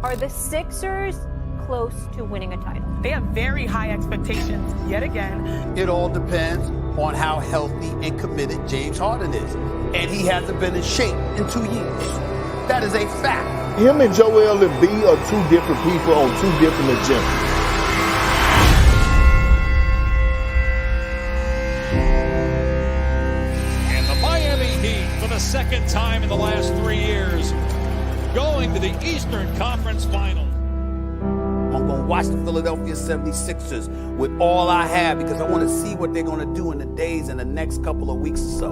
Are the Sixers close to winning a title? They have very high expectations yet again. It all depends on how healthy and committed James Harden is. And he hasn't been in shape in 2 years. That is a fact. Him and Joel Embiid are two different people on two different agendas. And the Miami Heat, for the second time in the last 3 years, going to the Eastern Conference Finals. I'm going to watch the Philadelphia 76ers with all I have because I want to see what they're going to do in the days and the next couple of weeks or so.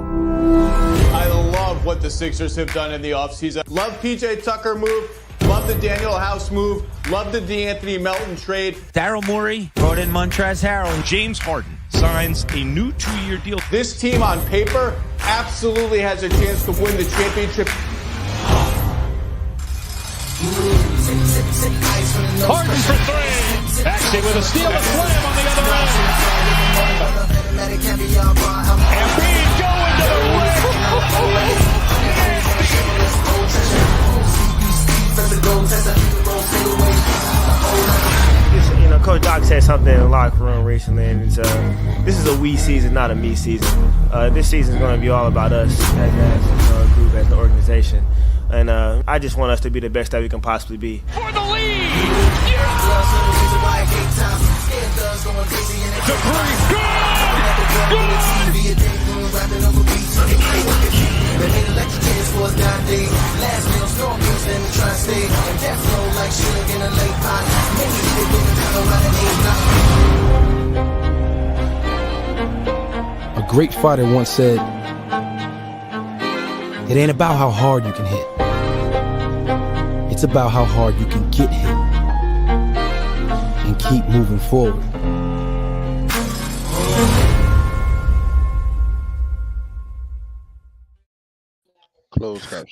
I love what the Sixers have done in the offseason. Love PJ Tucker move. Love the Daniel House move. Love the DeAnthony Melton trade. Daryl Morey brought in Montrezl Harrell. James Harden signs a new 2-year deal. This team on paper absolutely has a chance to win the championship. Harden for three. Actually with a steal and slam on the other end. Embiid going to the rim. Coach Doc said something in the locker room recently, and it's this is a we season, not a me season. This season is going to be all about us as a group, as an organization. And I just want us to be the best that we can possibly be. For the lead! Yeah! Dupree, A great fighter once said, "It ain't about how hard you can hit. It's about how hard you can get hit and keep moving forward."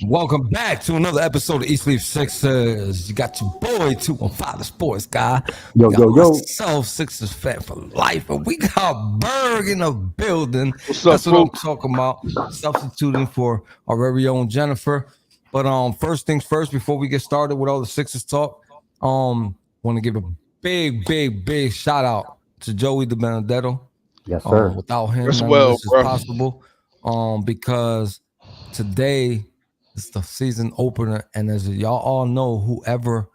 Welcome back to another episode of East Leaf Sixers. You got your boy 215 the Sports Guy. Yo. Myself, Sixers fan for life, and we got Berg in the building. What's up, That's what I'm talking about. Substituting for our very own Jennifer. But first things first, before we get started with all the Sixers talk, want to give a big shout out to Joey DiBenedetto. Yes, sir. Without him, none of this is possible. Because today is the season opener, and as y'all all know, whoever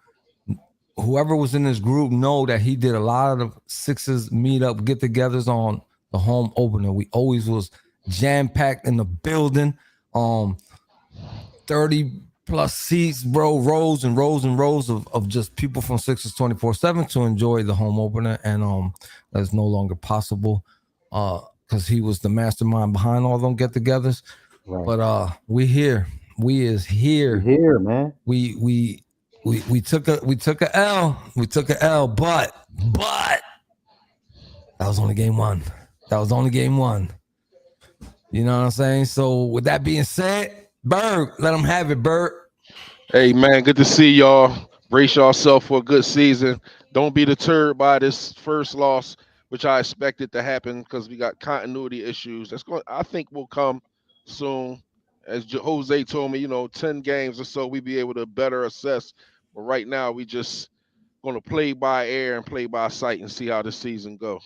was in this group know that he did a lot of Sixers meetup get-togethers on the home opener. We always was jam-packed in the building. 30 plus seats, bro, rows and rows of just people from Sixers 24/7 to enjoy the home opener, and that's no longer possible because he was the mastermind behind all them get-togethers. Right. But we here. We is here. We're here, man. We took a L. We took a L, but that was only game one. You know what I'm saying? So with that being said, Berg, let them have it, Berg. Hey man, good to see y'all. Brace yourself for a good season. Don't be deterred by this first loss, which I expected to happen because we got continuity issues. I think will come soon. As Jose told me, 10 games or so, we be able to better assess. But right now, we just going to play by ear and play by sight and see how the season go.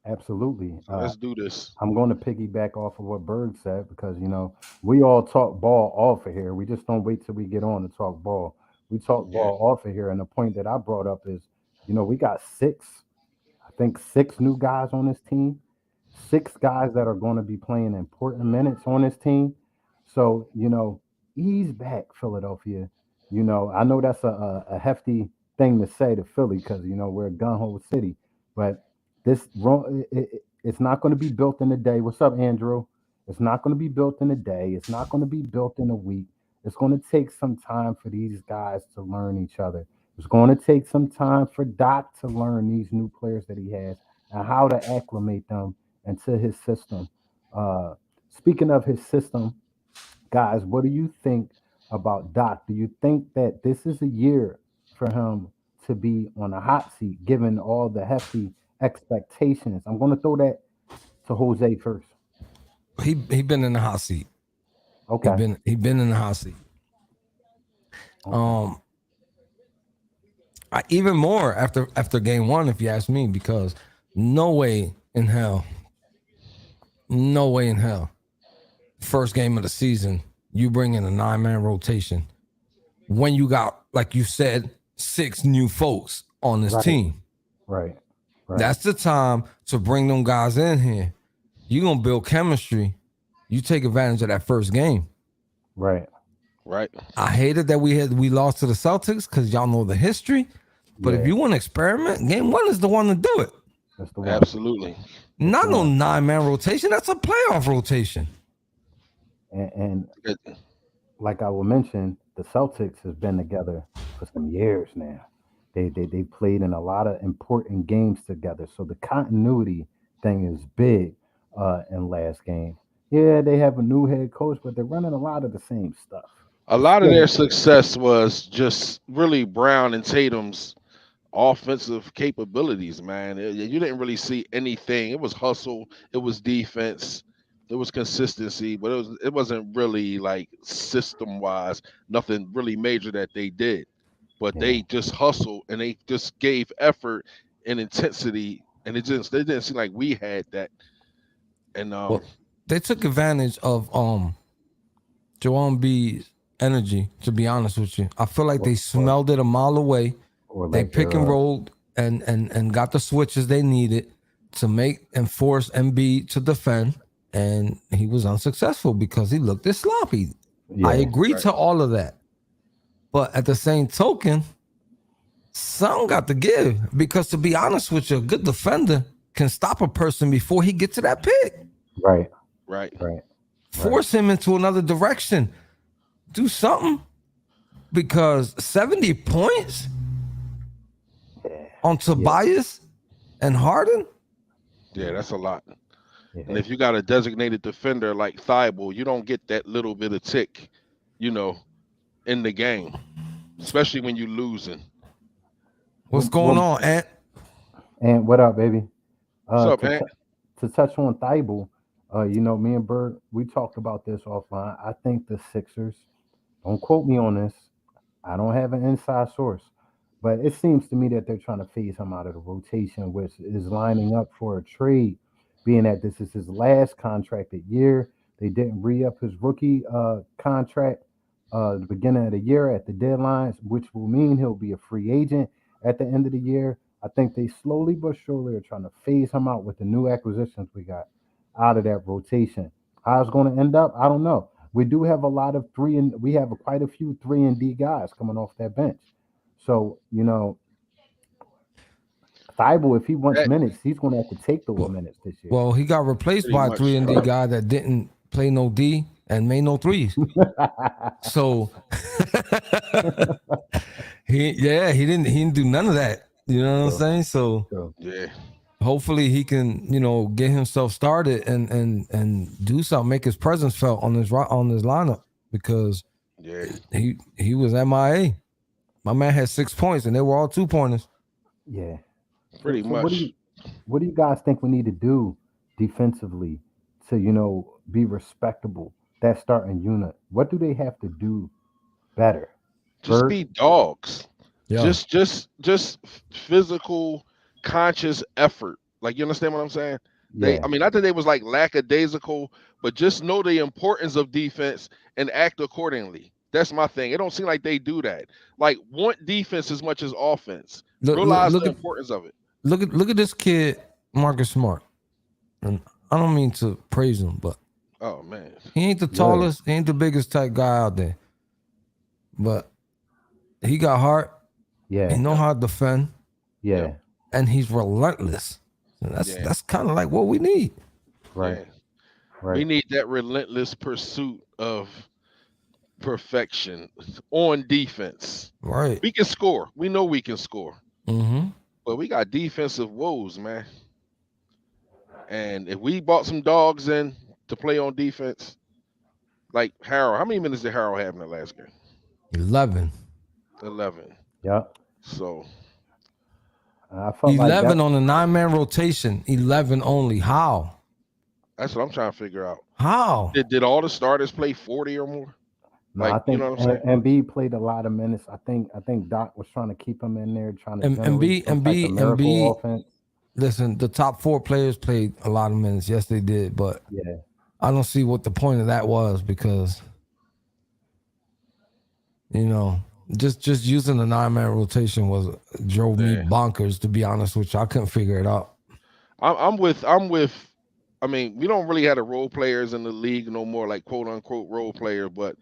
Absolutely. So let's do this. I'm going to piggyback off of what Berg said because, we all talk ball off of here. We just don't wait till we get on to talk ball. We talk ball off of here. And the point that I brought up is, we got six new guys on this team. 6 guys that are going to be playing important minutes on this team. So, ease back, Philadelphia. I know that's a hefty thing to say to Philly because, we're a gun-ho city. But it's not going to be built in a day. What's up, Andrew? It's not going to be built in a day. It's not going to be built in a week. It's going to take some time for these guys to learn each other. It's going to take some time for Doc to learn these new players that he has and how to acclimate them into his system. Speaking of his system, guys, what do you think about Doc? Do you think that this is a year for him to be on a hot seat, given all the hefty expectations? I'm going to throw that to Jose first. He been in the hot seat. Okay. He been in the hot seat. Okay. even more after game one, if you ask me, because no way in hell, first game of the season, you bring in a 9-man rotation when you got, like you said, 6 new folks on this team. Right. That's the time to bring them guys in here. You're going to build chemistry. You take advantage of that first game. Right. I hated that we lost to the Celtics because y'all know the history. But if you want to experiment, game one is the one to do it. That's the one. Absolutely. Not no 9-man rotation. That's a playoff rotation. And like I will mention, the Celtics has been together for some years now. They played in a lot of important games together. So the continuity thing is big in last game. Yeah, they have a new head coach, but they're running a lot of the same stuff. A lot of their success was just really Brown and Tatum's offensive capabilities, man. You didn't really see anything. It was hustle, it was defense, it was consistency, but it wasn't really like system wise, nothing really major that they did. But they just hustled and they just gave effort and intensity, and they didn't seem like we had that. And they took advantage of Joel Embiid's energy, to be honest with you. I feel like they smelled it a mile away. They pick and rolled and got the switches they needed to make and force Embiid to defend, and he was unsuccessful because he looked this sloppy. I agree to all of that. But at the same token, some got to give, because to be honest with you, a good defender can stop a person before he gets to that pick. Right. Force him into another direction. Do something, because 70 points on Tobias and Harden? Yeah, that's a lot. And if you got a designated defender like Thibault, you don't get that little bit of tick, in the game, especially when you're losing. What's going on, Ant? And what up, baby? What's up, Ant? To touch on Thibault, me and Bird, we talked about this offline. I think the Sixers, don't quote me on this, I don't have an inside source, but it seems to me that they're trying to phase him out of the rotation, which is lining up for a trade, being that this is his last contracted year. They didn't re-up his rookie contract the beginning of the year at the deadlines, which will mean he'll be a free agent at the end of the year. I think they slowly but surely are trying to phase him out with the new acquisitions we got out of that rotation. How it's going to end up, I don't know. We do have a lot of we have quite a few 3-and-D guys coming off that bench. So, Thibault, if he wants minutes, he's going to have to take those minutes this year. Well, he got replaced by a 3-and-D guy that didn't play no D and made no threes. So he didn't do none of that. You know what I'm saying? So hopefully he can, get himself started and do something, make his presence felt on his lineup, because he was MIA. My man had 6 points and they were all 2-pointers. Yeah. Pretty much. What do you guys think we need to do defensively to, be respectable, that starting unit? What do they have to do better? Just be dogs. Yeah. Just physical, conscious effort. Like, you understand what I'm saying? Not that they was like lackadaisical, but just know the importance of defense and act accordingly. That's my thing. It don't seem like they do that. Like, want defense as much as offense. Realize the importance of it. Look at this kid, Marcus Smart. And I don't mean to praise him, but oh man, he ain't the tallest, he ain't the biggest type guy out there. But he got heart. Yeah. He know how to defend. Yeah. And he's relentless. And that's kind of like what we need. Right. Yeah. Right. We need that relentless pursuit of perfection on defense. Right. We can score. We know we can score. Mm-hmm. But we got defensive woes, man. And if we bought some dogs in to play on defense, like Harold, how many minutes did Harold have in the last game? 11. Yeah. So I felt 11 on a 9-man rotation. 11 only. How? That's what I'm trying to figure out. How? Did all the starters play 40 or more? No, Like, I you think know what I'm saying? Embiid played a lot of minutes. I think Doc was trying to keep him in there, trying to generate some type of miracle offense. Listen, the top 4 players played a lot of minutes. Yes, they did, but yeah, I don't see what the point of that was because, just using the 9-man rotation drove me bonkers. To be honest with you, I couldn't figure it out. I'm with. I mean, we don't really have the role players in the league no more, like quote unquote role player. But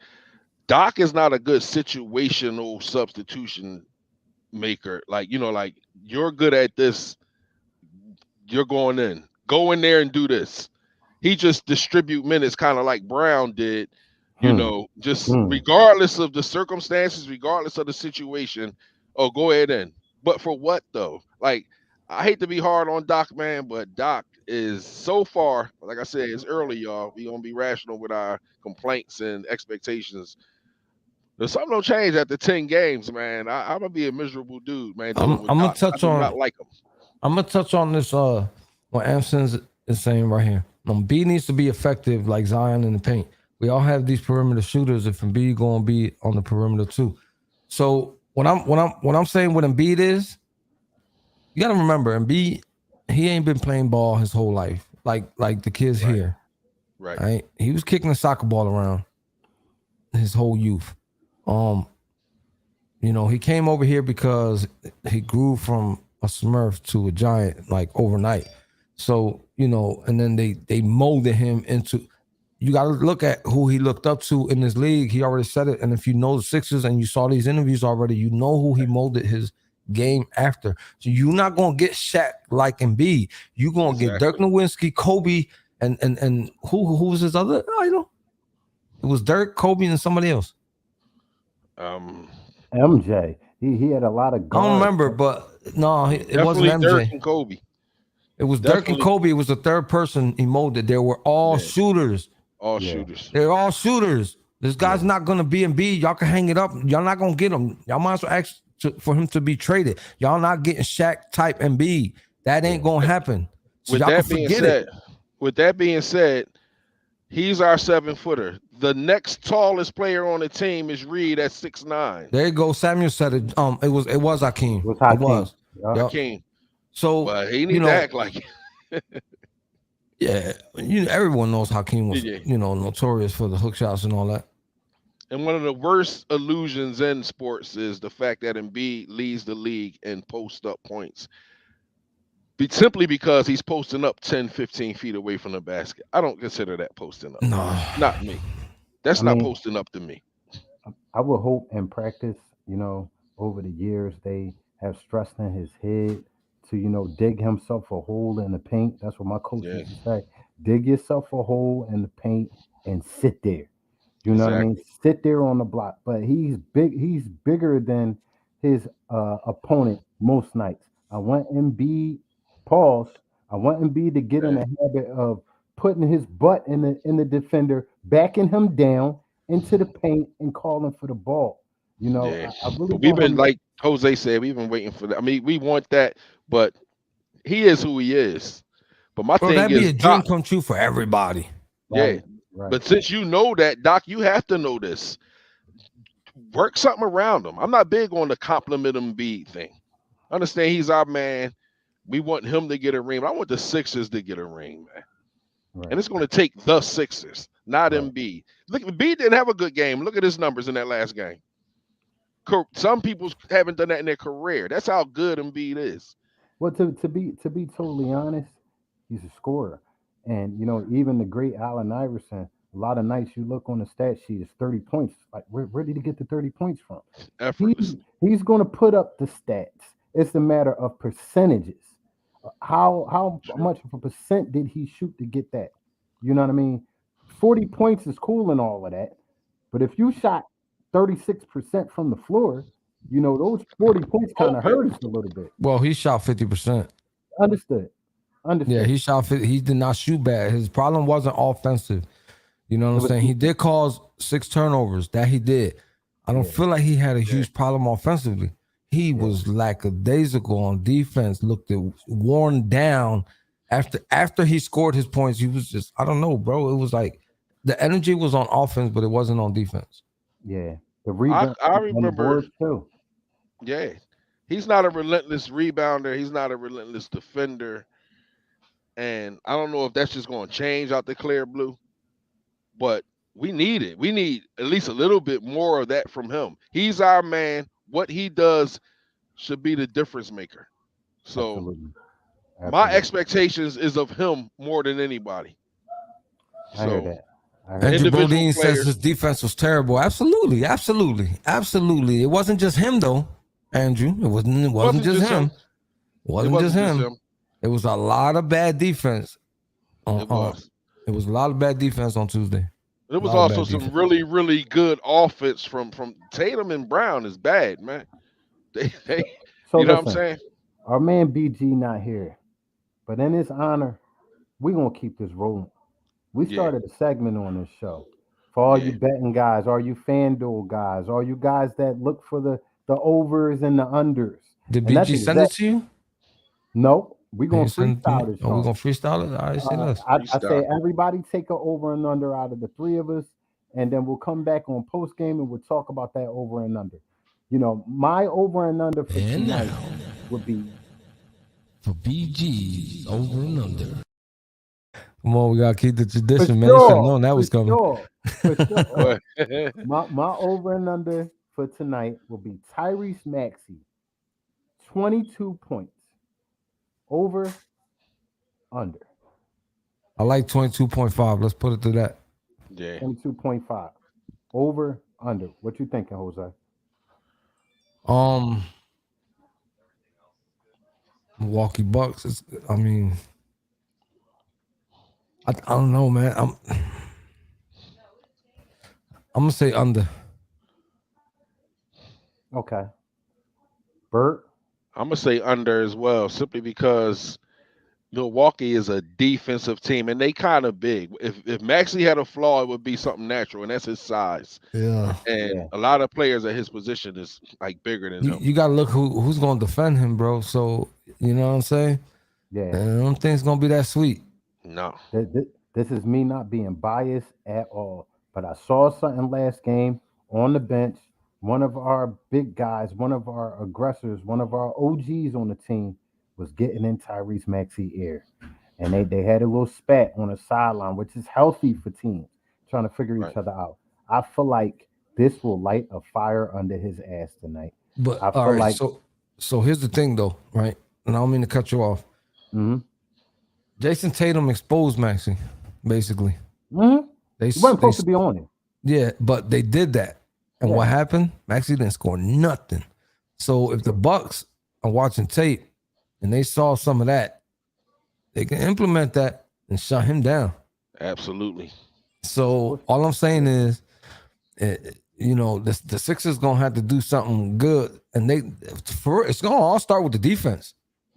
Doc is not a good situational substitution maker. Like, like you're good at this. You're going in. Go in there and do this. He just distribute minutes, kind of like Brown did. Just regardless of the circumstances, regardless of the situation. Oh, go ahead in. But for what though? Like, I hate to be hard on Doc, man, but Doc is so far, like I said, it's early, y'all. We gonna be rational with our complaints and expectations. If something don't change after 10 games, man, I'm gonna be a miserable dude, man. I'm gonna touch on. Not like him. I'm gonna touch on this. What Amson's is saying right here. B needs to be effective like Zion in the paint. We all have these perimeter shooters. If Embiid gonna be on the perimeter too. So what I'm saying with Embiid is, you gotta remember Embiid, he ain't been playing ball his whole life. Like the kids here. Right. He was kicking the soccer ball around his whole youth. He came over here because he grew from a Smurf to a giant like overnight. So, and then they molded him into, you got to look at who he looked up to in this league. He already said it. And if you know the Sixers and you saw these interviews already, you know who he molded his game after. So you're not going to get Shaq like Embiid. You're going to get Dirk Nowitzki, Kobe, and who was his other idol? It was Dirk, Kobe, and somebody else. MJ. He had a lot of guards. I don't remember, but no, it wasn't MJ. Dirk and Kobe. It was Dirk and Kobe. It was the third person he molded. They were all shooters. All shooters. They're all shooters. This guy's not going to be Embiid. Y'all can hang it up. Y'all not going to get him. Y'all might as well ask for him to be traded. Y'all not getting Shaq type Embiid. That ain't going to happen. So y'all can forget it. With that being said, he's our 7-footer. The next tallest player on the team is Reed at 6'9". There you go. Samuel said it. It was Hakeem. It was. Hakeem. So but he need to act like it. Yeah, everyone knows Hakeem was notorious for the hook shots and all that. And one of the worst illusions in sports is the fact that Embiid leads the league in post-up points. Simply because he's posting up 10, 15 feet away from the basket. I don't consider that posting up. No. Not me. That's not posting up to me. I would hope in practice, over the years, they have stressed in his head to, dig himself a hole in the paint. That's what my coach used to say. Dig yourself a hole in the paint and sit there. You know what I mean? Sit there on the block. But he's big. He's bigger than his opponent most nights. I want Embiid to get in the habit of putting his butt in the defender, backing him down into the paint and calling for the ball. I really we've been, like Jose said, we've been waiting for that. I mean, we want that, but he is who he is. But my thing is, that'd be a dream come true for everybody. Yeah. Right. But since you know that, Doc, you have to know this. Work something around him. I'm not big on the compliment Embiid thing. Understand he's our man. We want him to get a ring. But I want the Sixers to get a ring, man. Right. And it's going to take the Sixers, not Embiid. Look, Embiid didn't have a good game. Look at his numbers in that last game. Some people haven't done that in their career. That's how good Embiid is. Well, to be totally honest, he's a scorer. And, even the great Allen Iverson, a lot of nights you look on the stat sheet, it's 30 points. Like, where did he get the 30 points from? He's going to put up the stats. It's a matter of percentages. How much of a percent did he shoot to get that? You know what I mean? 40 points is cool and all of that. But if you shot 36% from the floor, those 40 points kind of hurt us a little bit. Well, he shot 50%. Understood. Yeah, he shot 50. He did not shoot bad. His problem wasn't offensive. You know what I'm saying? He did cause 6 turnovers. That he did. I don't feel like he had a huge problem offensively. He was lackadaisical on defense, looked worn down. After he scored his points, he was just, I don't know, bro. It was like the energy was on offense, but it wasn't on defense. Yeah, the rebound I on the remember. boards too. Yeah, he's not a relentless rebounder. He's not a relentless defender, and I don't know if that's just going to change out the clear blue. But we need it. We need at least a little bit more of that from him. He's our man. What he does should be the difference maker. So Absolutely. my Absolutely. expectations is of him more than anybody. I heard So that. I heard Andrew that. individual Bodine says players. his defense was terrible. Absolutely, absolutely, absolutely. It wasn't just him though, Andrew. It wasn't just him. It wasn't just him. It was a lot of bad defense. It was. It was a lot of bad defense on Tuesday. There was also some really, really good offense from Tatum and Brown is bad, man. They So you know listen, what I'm saying? our man BG not here, but in his honor, we're gonna keep this rolling. We Yeah. started a segment on this show for all you betting guys, all you FanDuel guys, all you guys that look for the overs and the unders. Did And that's BG send it to you? No, we're gonna He sent it to freestyle me? this. Oh, we're gonna freestyle it. All right, say less. I say everybody take a over and under out of the three of us, and then we'll come back on post game and we'll talk about that over and under. You know, my over and under for And tonight now, would be for BG's over and under. Come on, we gotta keep the tradition, man. sure, You should have known that was coming. For sure. my over and under for tonight will be Tyrese Maxey, 22 points. Over, under. I like 22.5. Let's put it to that. Yeah. 22.5. Over, under. What you thinking, Jose? Milwaukee Bucks. I don't know, man. I'm gonna say under. Okay. Bert? I'm gonna say under as well, simply because Milwaukee is a defensive team and they kind of big. If Maxey had a flaw, it would be something natural, and that's his size. Yeah. And a lot of players at his position is like bigger than him. You gotta look who's gonna defend him, bro. So you know what I'm saying? Yeah. And I don't think it's gonna be that sweet. No. This is me not being biased at all, but I saw something last game on the bench. One of our big guys, one of our aggressors, one of our OGs on the team was getting in Tyrese Maxey's ear. And they had a little spat on the sideline, which is healthy for teams trying to figure each other out. I feel like this will light a fire under his ass tonight. But I feel all right, like so here's the thing though, right? And I don't mean to cut you off. Mm-hmm. Jason Tatum exposed Maxey, basically. Mm-hmm. He wasn't supposed to be on it. Yeah, but they did that. And what happened? Maxey didn't score nothing. So if the Bucks are watching tape and they saw some of that, they can implement that and shut him down. Absolutely. So all I'm saying is, the Sixers gonna have to do something good, and it's gonna all start with the defense.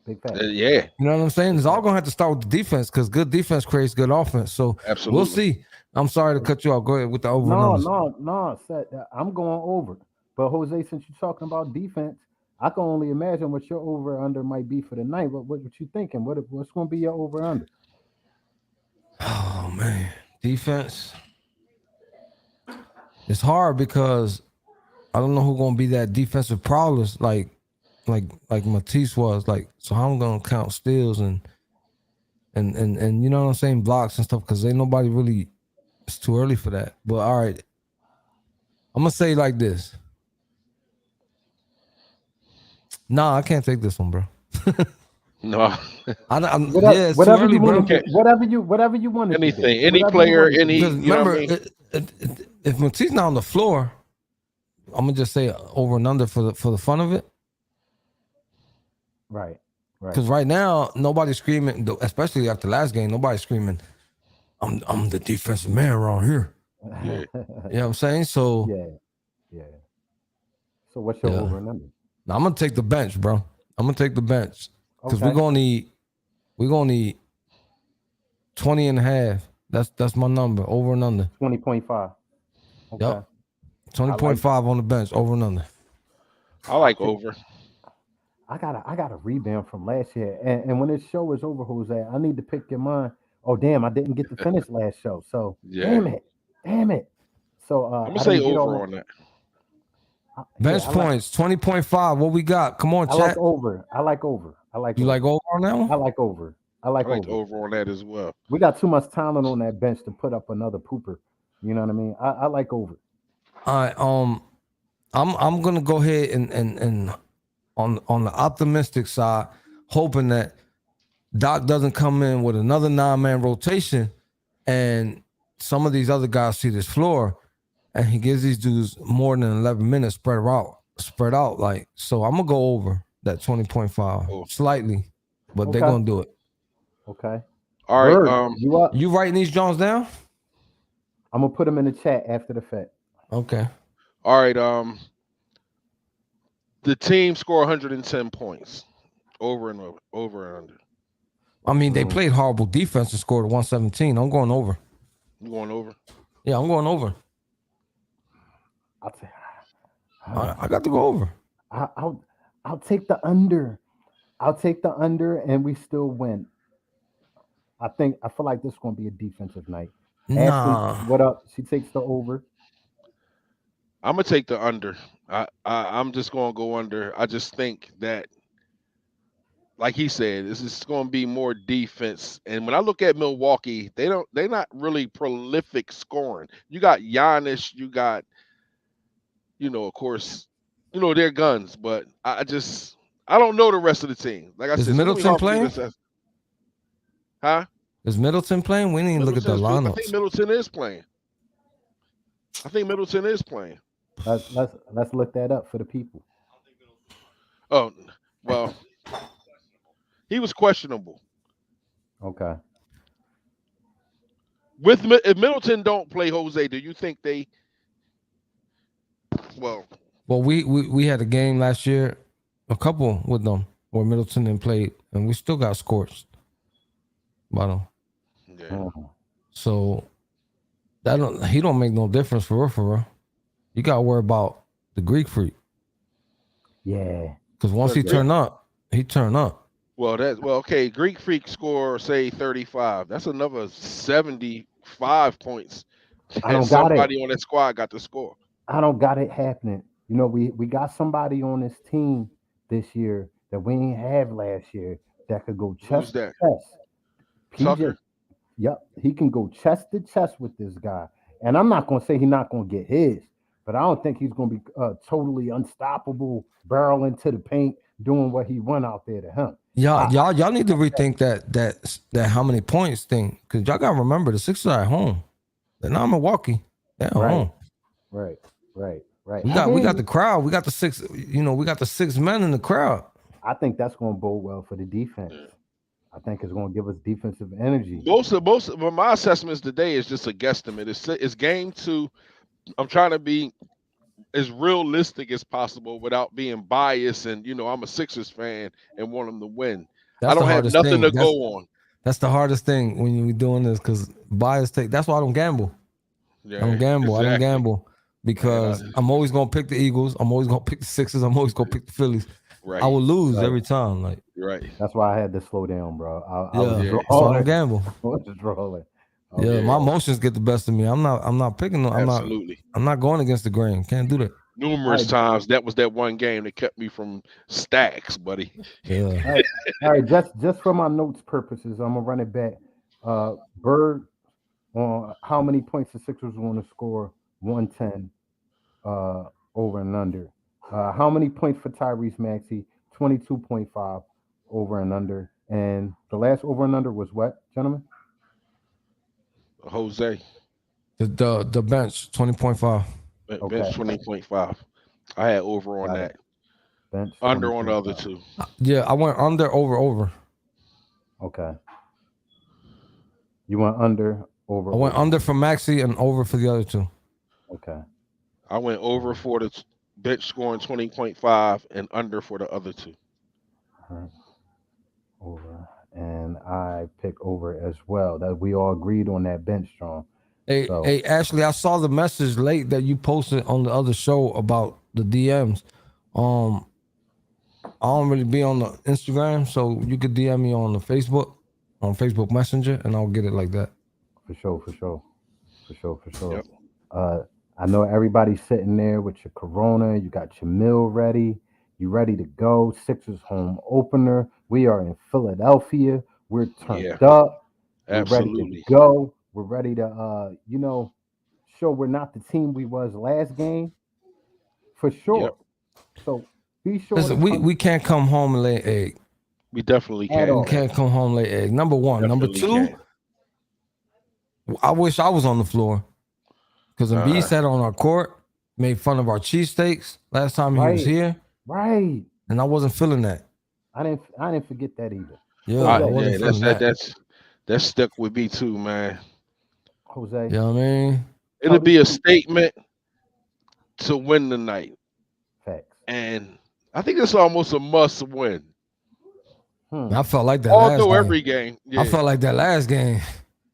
Big fact. Yeah. You know what I'm saying? It's all gonna have to start with the defense because good defense creates good offense. So absolutely, we'll see. I'm sorry to cut you off. Go ahead with the over. No. I'm going over. But Jose, since you're talking about defense, I can only imagine what your over under might be for the night. What you thinking? What's going to be your over under? Oh man, defense. It's hard because I don't know who's gonna be that defensive prowlers like Matisse was. Like, so how I'm gonna count steals and you know what I'm saying, blocks and stuff, because ain't nobody really. It's too early for that. But all right, I'm gonna say like this. Nah, I can't take this one, bro. No. Whatever you want to. Anything, any player, any. Remember, if Matisse not on the floor, I'm gonna just say over and under for the fun of it. Right. Because right now nobody's screaming, especially after last game. Nobody's screaming, I'm the defensive man around here. Yeah. You know what I'm saying? So yeah. So what's your over and under? Now I'm gonna take the bench, bro. I'm gonna take the bench because Okay. we're gonna need 20 and a half. That's my number, over and under. 20.5. Okay. Yep. 20.5 on the bench, over and under. I like over. I got a rebound from last year, and when this show is over, Jose, I need to pick your mind. Oh damn, I didn't get to finish last show, so damn it. So I'm gonna I say didn't get all over that. on that. Bench I points, 20.5. What we got? Come on, I like chat. over. I like over. I like You over. like over on that one? I like over. I like I like the over. over on that as well. We got too much talent on that bench to put up another pooper. You know what I mean? I like over. All right. I'm gonna go ahead and on the optimistic side, hoping that Doc doesn't come in with another 9-man rotation, and some of these other guys see this floor, and he gives these dudes more than 11 minutes spread out. Like, so I'm gonna go over that 20.5 slightly, but they're gonna do it. Okay. All right. Bird, you up? You writing these Jones down? I'm gonna put them in the chat after the fact. Okay. All right. The team score 110 points, over and under. I mean, they played horrible defense and scored 117. I'm going over. You going over? Yeah, I'm going over. I got to go over. I'll take the under. I'll take the under, and we still win. I feel like this is going to be a defensive night. Nah. Ashley, what up? She takes the over. I'm gonna take the under. I'm just gonna go under. I just think that, like he said, this is going to be more defense. And when I look at Milwaukee, they're not really prolific scoring. You got Giannis, you got, of course, their guns, but I don't know the rest of the team. Like I Is said, Middleton playing? Huh? Is Middleton playing? We need to look at the lineups. I think Middleton is playing. Let's look that up for the people. Oh, well, he was questionable. Okay. If Middleton don't play Jose, do you think they? Well, we had a game last year, a couple with them where Middleton didn't play, and we still got scorched by them. Yeah. So he don't make no difference for real. You got to worry about the Greek freak. Yeah. Because once he turn up, he turn up. Well, okay. Greek freak score say 35. That's another 75 points. I don't somebody on that squad got the score. I don't got it happening. We got somebody on this team this year that we didn't have last year that could go chest to chest. Tucker. Yep, he can go chest to chest with this guy. And I'm not going to say he's not going to get his, but I don't think he's going to be totally unstoppable, barrel into the paint, doing what he went out there to him. Y'all need to rethink that how many points thing, because y'all got to remember the Sixers are at home. They're not Milwaukee. They're at home. Right. We got the crowd. We got the six. We got the 6 men in the crowd. I think that's going to bode well for the defense. I think it's going to give us defensive energy. Most of my assessments today is just a guesstimate. It's game 2. I'm trying to be as realistic as possible without being biased. And I'm a Sixers fan and want them to win. I don't have nothing to go on. That's the hardest thing when you're doing this, because bias take. That's why I don't gamble. Yeah, I don't gamble. Exactly. I don't gamble because I'm always gonna pick the Eagles. I'm always gonna pick the Sixers. I'm always gonna pick the Phillies. Right. I will lose every time. Like, right. That's why I had to slow down, bro. So I don't gamble. I was just rolling. Yeah, my emotions get the best of me. I'm not picking them. Absolutely. I'm not going against the grain. Can't do that. Numerous times. That was that one game that kept me from stacks, buddy. Yeah. All right. Just for my notes purposes, I'm gonna run it back. Bird on how many points the Sixers want to score? 110 over and under. How many points for Tyrese Maxey? 22.5 over and under. And the last over and under was what, gentlemen? Jose. The bench 20.5. Bench 20.5. I had over on that. Bench under on the other two. Yeah, I went under over. Okay. You went under over. I went under for Maxey and over for the other two. Okay. I went over for the bench scoring 20.5 and under for the other two. All right. Over. And I pick over as well. That we all agreed on that bench, Strong. Hey, Ashley, I saw the message late that you posted on the other show about the DMs. I don't really be on the Instagram, so you could DM me on the Facebook, on Facebook Messenger, and I'll get it like that. For sure. Yep. I know everybody's sitting there with your Corona. You got your meal ready. You ready to go. Sixers home opener. We are in Philadelphia. We're turned up. We're ready to Absolutely. go. We're ready to, show we're not the team we was last game for sure. Yep. So be sure Listen, to we can't come home and lay egg. We definitely At can. all. We can't come home lay egg. Number one. Number Definitely two, I wish I was on the floor because Embiid sat on our court, made fun of our cheesesteaks last time he was here, Right. and I wasn't feeling that. I didn't forget that either. Yeah, I wasn't feeling that's stuck with me too, man. Jose. You know what I mean? It'll be a statement to win the night. Facts. And I think it's almost a must win. I felt like that Although last every game. game. Yeah. I felt like that last game.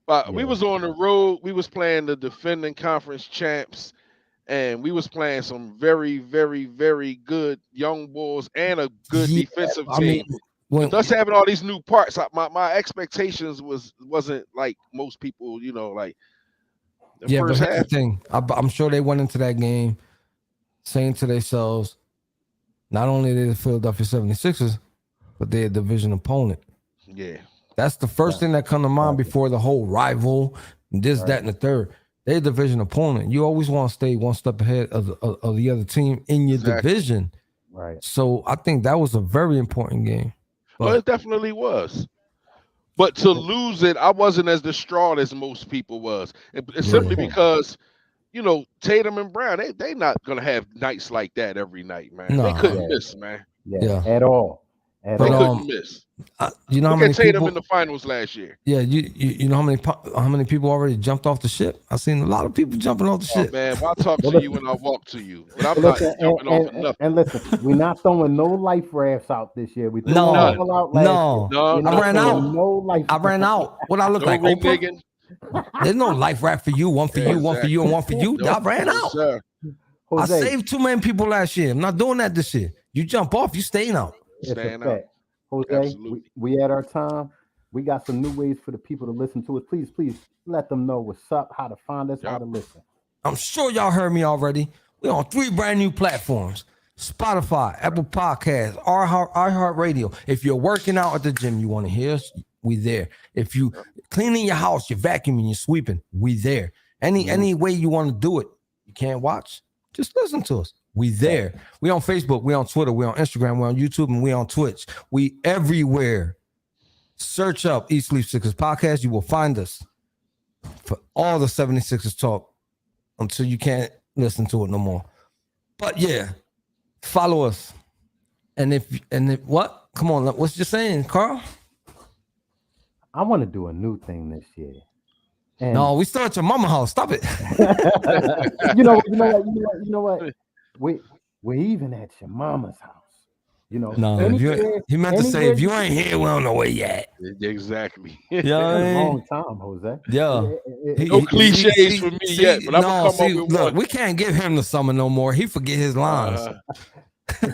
But we was on the road. We was playing the defending conference champs, and we was playing some very, very, very good young bulls and a good defensive team. With us having all these new parts, my expectations wasn't like most people, like the But first here's half. the thing. I'm sure they went into that game saying to themselves, not only are they the Philadelphia 76ers, but they're a division opponent. Yeah. That's the first thing that come to mind before the whole rival, this, that, and the third. They're a division opponent. You always want to stay one step ahead of the other team in your division. Right. So I think that was a very important game. Well, it definitely was. But to lose it, I wasn't as distraught as most people was. It's simply because, Tatum and Brown, they not going to have nights like that every night, man. They couldn't miss, man. Yeah. At all. They couldn't miss. You know how Look many at Tatum people in the finals last year. Yeah, you know how many people already jumped off the ship? I've seen a lot of people jumping off the ship. Man, I talk to you and I walk to you, but I'm not jumping off of nothing. And listen, we're not throwing no life rafts out this year. We threw No, all out last year. I ran out. No life. I ran out. What I look like? Oprah? There's no life raft for you. One for you, one for you, and one for you. I ran out. I saved too many people last year. I'm not doing that this year. You jump off, you staying out. Staying out. Jose, we at our time. We got some new ways for the people to listen to us. Please let them know what's up, how to find us, how to listen. I'm sure y'all heard me already. We're on 3 brand new platforms: Spotify, Apple Podcasts, iHeartRadio. If you're working out at the gym, you want to hear us, we there. If you cleaning your house, you're vacuuming, you're sweeping, we there. Any way you want to do it, you can't watch, just listen to us. We there. We on Facebook, we on Twitter, we on Instagram, we on YouTube, and we on Twitch. We everywhere. Search up Eat Sleep Sixers Podcast. You will find us for all the 76ers talk until you can't listen to it no more. But yeah, follow us. And if what? Come on, what's you saying, Carl? I want to do a new thing this year. And no, we still at your mama house. Stop it. You know what? We're even at your mama's house. No, he meant to say if you ain't here, we don't know where you at. Exactly. Yeah, long time, Jose. Yeah. No cliches for me yet, but I'm gonna come up with one. We can't give him the summer no more. He forget his lines.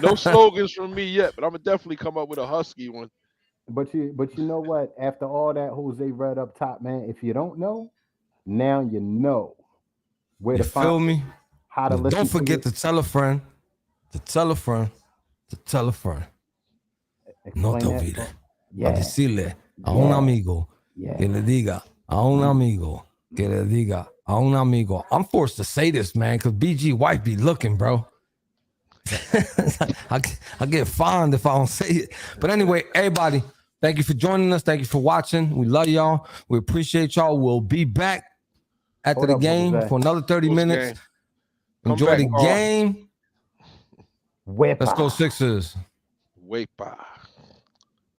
No slogans from me yet, but I'm gonna definitely come up with a husky one. But you know what? After all that Jose read up top, man, if you don't know, now you know where to find. Feel me? How to listen. Don't forget to tell a friend, to tell a friend, to tell a friend. No te olvides. A decirle a un amigo que le diga a un amigo que le diga a un amigo. I'm forced to say this, man, because BG wife be looking, bro. I get fined if I don't say it. But anyway, everybody, thank you for joining us. Thank you for watching. We love y'all. We appreciate y'all. We'll be back after the game for another 30 minutes. Enjoy the game. Let's go Sixers. Wepa.